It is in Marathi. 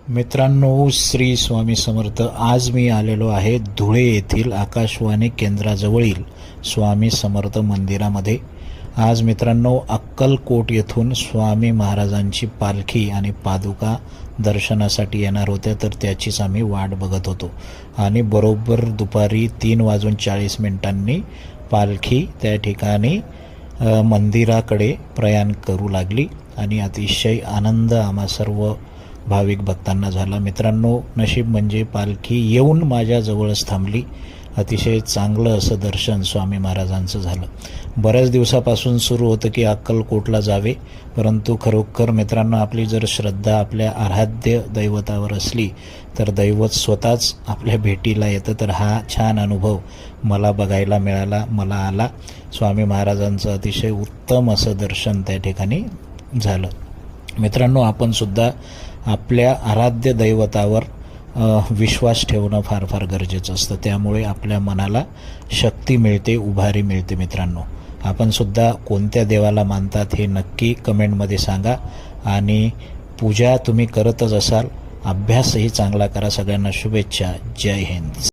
मित्रांनो, श्री स्वामी समर्थ. आज मी आलेलो आहे धुळे येथील आकाशवाणी केंद्राजवळील स्वामी समर्थ मंदिरामध्ये. आज मित्रांनो, अक्कलकोट येथून स्वामी महाराजांची पालखी आणि पादुका दर्शनासाठी येणार होत्या, तर त्याचीच आम्ही वाट बघत होतो. आणि बरोबर दुपारी 3:40 पालखी त्या ठिकाणी मंदिराकडे प्रयाण करू लागली आणि अतिशय आनंद आम्हा सर्व भाविक भक्तांना झाला. मित्रांनो, नशीब म्हणजे पालखी येऊन माझ्याजवळच थांबली. अतिशय चांगलं असं दर्शन स्वामी महाराजांचं झालं. बऱ्याच दिवसापासून सुरू होतं की अक्कलकोटला जावे, परंतु खरोखर मित्रांनो, आपली जर श्रद्धा आपल्या आराध्य दैवतावर असली तर दैवत स्वतःच आपल्या भेटीला येतं. तर हा छान अनुभव मला बघायला मिळाला, मला आला. स्वामी महाराजांचं अतिशय उत्तम असं दर्शन त्या ठिकाणी झालं. मित्रांनो, आपण सुद्धा आपल्या आराध्य दैवतावर विश्वास ठेवणं फार फार गरजेचं असतं. त्यामुळे आपल्या मनाला शक्ती मिळते, उभारी मिळते. मित्रांनो, आपण सुद्धा कोणत्या देवाला मानतात हे नक्की कमेंटमध्ये सांगा. आणि पूजा तुम्ही करतच असाल, अभ्यासही चांगला करा. सगळ्यांना शुभेच्छा. जय हिंद.